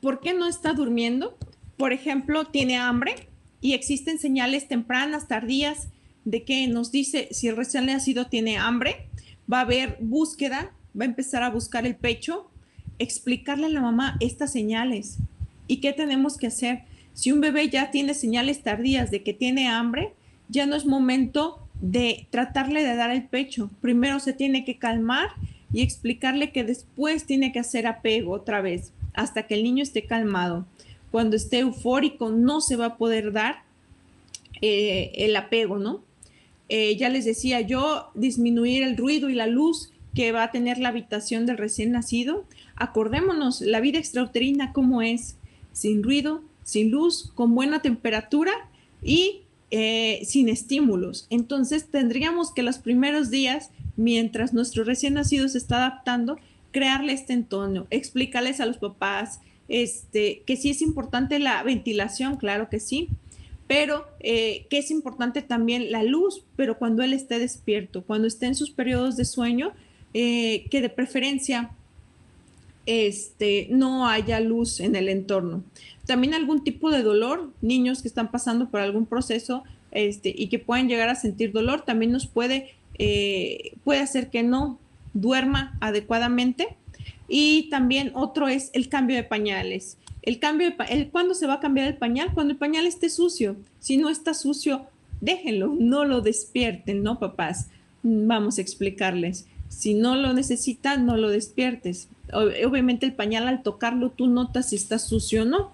¿Por qué no está durmiendo? Por ejemplo, tiene hambre y existen señales tempranas, tardías, de que nos dice si el recién nacido tiene hambre. Va a haber búsqueda, va a empezar a buscar el pecho, explicarle a la mamá estas señales y qué tenemos que hacer. Si un bebé ya tiene señales tardías de que tiene hambre, ya no es momento de tratarle de dar el pecho. Primero se tiene que calmar y explicarle que después tiene que hacer apego otra vez, hasta que el niño esté calmado. Cuando esté eufórico no se va a poder dar el apego, ¿no? Ya les decía yo, disminuir el ruido y la luz que va a tener la habitación del recién nacido. Acordémonos, la vida extrauterina, ¿cómo es? Sin ruido, sin luz, con buena temperatura y sin estímulos. Entonces tendríamos que los primeros días, mientras nuestro recién nacido se está adaptando, crearle este entorno, explicarles a los papás que sí es importante la ventilación, claro que sí, pero que es importante también la luz, pero cuando él esté despierto, cuando esté en sus periodos de sueño, que de preferencia no haya luz en el entorno. También algún tipo de dolor, niños que están pasando por algún proceso y que pueden llegar a sentir dolor, también nos puede hacer que no duerma adecuadamente. Y también otro es el cambio de pañales. ¿Cuándo se va a cambiar el pañal? Cuando el pañal esté sucio. Si no está sucio, déjenlo, no lo despierten, ¿no, papás? Vamos a explicarles. Si no lo necesitan, no lo despiertes. Obviamente el pañal al tocarlo tú notas si está sucio o no,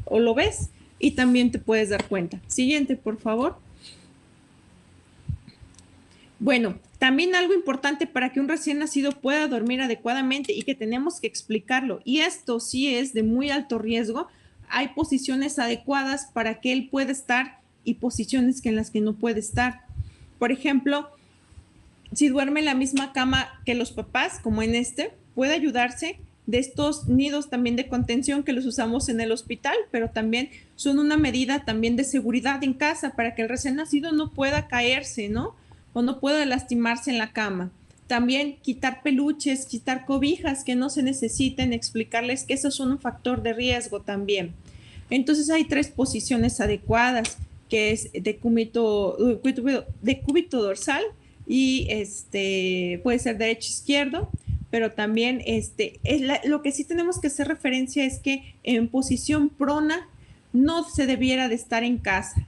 o lo ves y también te puedes dar cuenta. Siguiente, por favor. Bueno, también algo importante para que un recién nacido pueda dormir adecuadamente y que tenemos que explicarlo, y esto sí es de muy alto riesgo, hay posiciones adecuadas para que él pueda estar y posiciones en las que no puede estar. Por ejemplo, si duerme en la misma cama que los papás, como en puede ayudarse de estos nidos también de contención que los usamos en el hospital, pero también son una medida también de seguridad en casa para que el recién nacido no pueda caerse, ¿no? O no pueda lastimarse en la cama. También quitar peluches, quitar cobijas que no se necesiten, explicarles que esos son un factor de riesgo también. Entonces hay 3 posiciones adecuadas, que es de cúbito dorsal, y puede ser derecho izquierdo, pero también lo que sí tenemos que hacer referencia es que en posición prona no se debiera de estar en casa.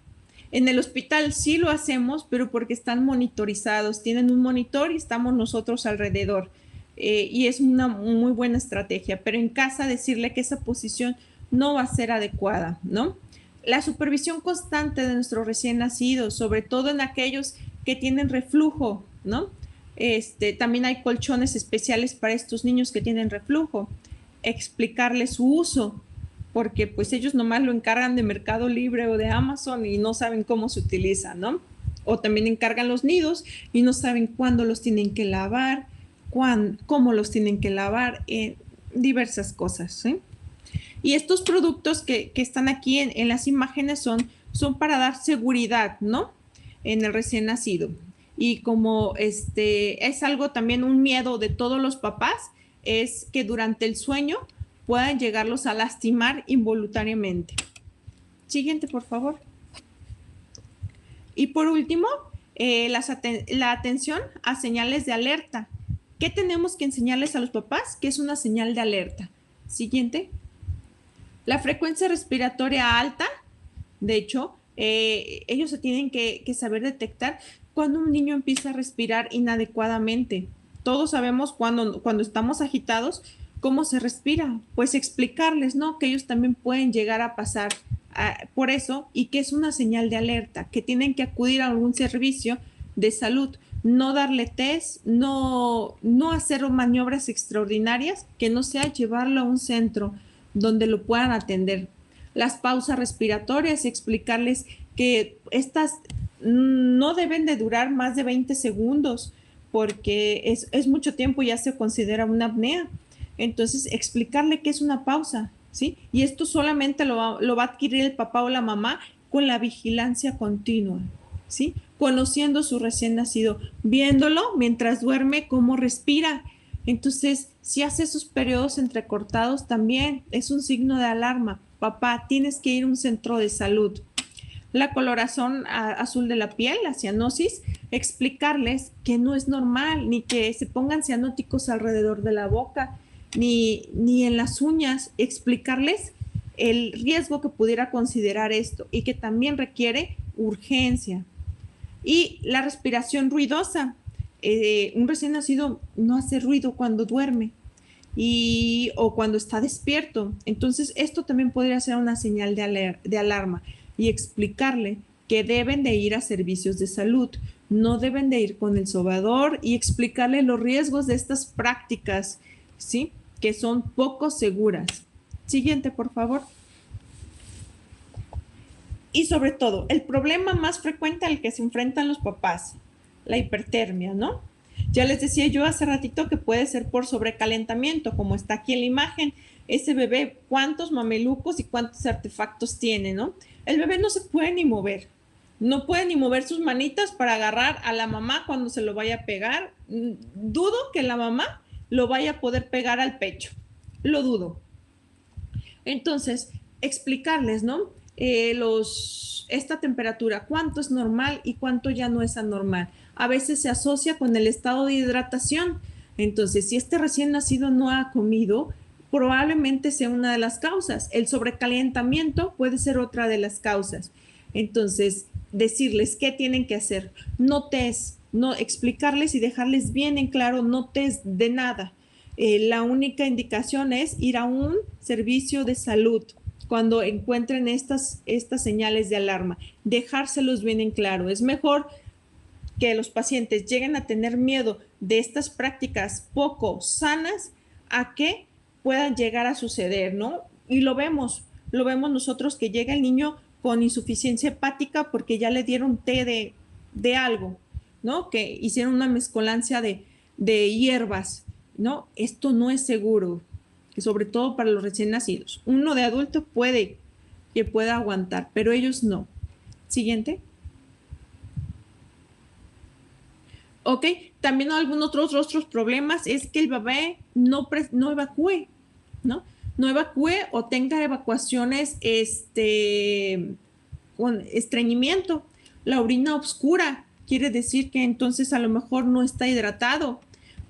En el hospital sí lo hacemos, pero porque están monitorizados, tienen un monitor y estamos nosotros alrededor. Y es una muy buena estrategia, pero en casa decirle que esa posición no va a ser adecuada, ¿no? La supervisión constante de nuestros recién nacidos, sobre todo en aquellos que tienen reflujo, ¿no? También hay colchones especiales para estos niños que tienen reflujo. Explicarles su uso, porque pues ellos nomás lo encargan de Mercado Libre o de Amazon y no saben cómo se utiliza, ¿no? O también encargan los nidos y no saben cuándo los tienen que lavar, cómo los tienen que lavar, diversas cosas, ¿sí? Y estos productos que están aquí en las imágenes son para dar seguridad, ¿no? En el recién nacido. Y como es algo también un miedo de todos los papás, es que durante el sueño puedan llegarlos a lastimar involuntariamente. Siguiente, por favor. Y por último, la atención a señales de alerta. ¿Qué tenemos que enseñarles a los papás? ¿Qué es una señal de alerta? Siguiente. La frecuencia respiratoria alta, de hecho, ellos se tienen que saber detectar cuando un niño empieza a respirar inadecuadamente. Todos sabemos cuando estamos agitados cómo se respira, pues explicarles, ¿no? Que ellos también pueden llegar a pasar por eso y que es una señal de alerta, que tienen que acudir a algún servicio de salud, no darle test, no hacer maniobras extraordinarias, que no sea llevarlo a un centro donde lo puedan atender. Las pausas respiratorias, explicarles que estas no deben de durar más de 20 segundos porque es mucho tiempo, ya se considera una apnea. Entonces, explicarle qué es una pausa, ¿sí? Y esto solamente lo va a adquirir el papá o la mamá con la vigilancia continua, ¿sí? Conociendo su recién nacido, viéndolo mientras duerme, cómo respira. Entonces, si hace esos periodos entrecortados, también es un signo de alarma. Papá, tienes que ir a un centro de salud. La coloración azul de la piel, la cianosis, explicarles que no es normal, ni que se pongan cianóticos alrededor de la boca, ni en las uñas, explicarles el riesgo que pudiera considerar esto y que también requiere urgencia. Y la respiración ruidosa. Un recién nacido no hace ruido cuando duerme o cuando está despierto. Entonces, esto también podría ser una señal de alarma y explicarle que deben de ir a servicios de salud, no deben de ir con el sobador y explicarle los riesgos de estas prácticas, ¿sí? Que son poco seguras. Siguiente, por favor. Y sobre todo, el problema más frecuente al que se enfrentan los papás, la hipertermia, ¿no? Ya les decía yo hace ratito que puede ser por sobrecalentamiento, como está aquí en la imagen. Ese bebé, cuántos mamelucos y cuántos artefactos tiene, ¿no? El bebé no se puede ni mover, no puede ni mover sus manitas para agarrar a la mamá cuando se lo vaya a pegar. Dudo que la mamá lo vaya a poder pegar al pecho, lo dudo. Entonces, explicarles, ¿no? Esta temperatura, cuánto es normal y cuánto ya no es anormal. A veces se asocia con el estado de hidratación. Entonces, si este recién nacido no ha comido, probablemente sea una de las causas. El sobrecalentamiento puede ser otra de las causas. Entonces, decirles qué tienen que hacer. No test, no explicarles y dejarles bien en claro, no test de nada. La única indicación es ir a un servicio de salud cuando encuentren estas señales de alarma, dejárselos bien en claro. Es mejor que los pacientes lleguen a tener miedo de estas prácticas poco sanas a que puedan llegar a suceder, ¿no? Y lo vemos nosotros que llega el niño con insuficiencia hepática porque ya le dieron té de algo, ¿no? Que hicieron una mezcolancia de hierbas, ¿no? Esto no es seguro, sobre todo para los recién nacidos. Uno de adulto puede que pueda aguantar, pero ellos no. Siguiente. Ok, también algunos otros problemas es que el bebé no evacúe, ¿no? No evacúe o tenga evacuaciones con estreñimiento. La orina oscura quiere decir que entonces a lo mejor no está hidratado.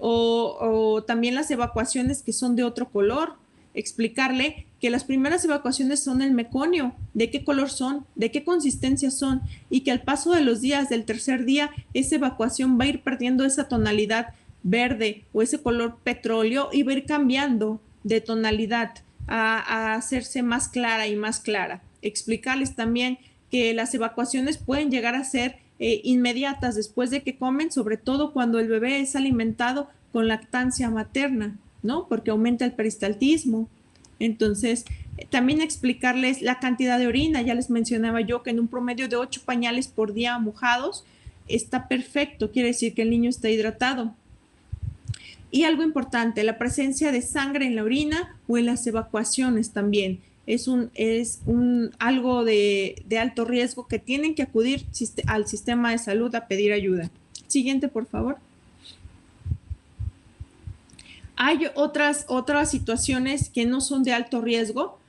O también las evacuaciones que son de otro color. Explicarle que las primeras evacuaciones son el meconio, de qué color son, de qué consistencia son, y que al paso de los días, del tercer día, esa evacuación va a ir perdiendo esa tonalidad verde o ese color petróleo y va a ir cambiando de tonalidad a hacerse más clara y más clara. Explicarles también que las evacuaciones pueden llegar a ser inmediatas después de que comen, sobre todo cuando el bebé es alimentado con lactancia materna, ¿no? Porque aumenta el peristaltismo. Entonces, también explicarles la cantidad de orina. Ya les mencionaba yo que en un promedio de 8 pañales por día mojados está perfecto, quiere decir que el niño está hidratado. Y algo importante, la presencia de sangre en la orina o en las evacuaciones también. Es algo de alto riesgo que tienen que acudir al sistema de salud a pedir ayuda. Siguiente, por favor. Hay otras situaciones que no son de alto riesgo.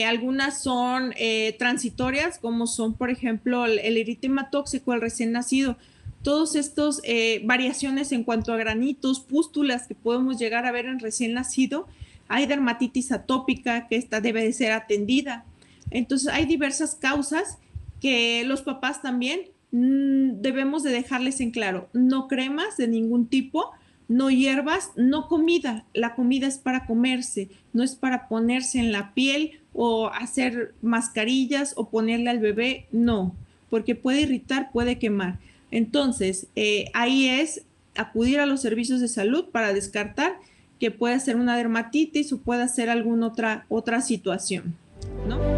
Algunas son transitorias, como son, por ejemplo, el eritema tóxico al recién nacido. Todos estos variaciones en cuanto a granitos, pústulas que podemos llegar a ver en recién nacido. Hay dermatitis atópica, que esta debe de ser atendida. Entonces, hay diversas causas que los papás también debemos de dejarles en claro. No cremas de ningún tipo, no hierbas, no comida. La comida es para comerse, no es para ponerse en la piel o hacer mascarillas o ponerle al bebé, no, porque puede irritar, puede quemar. Entonces, ahí es acudir a los servicios de salud para descartar que pueda ser una dermatitis o pueda ser alguna otra situación, ¿no?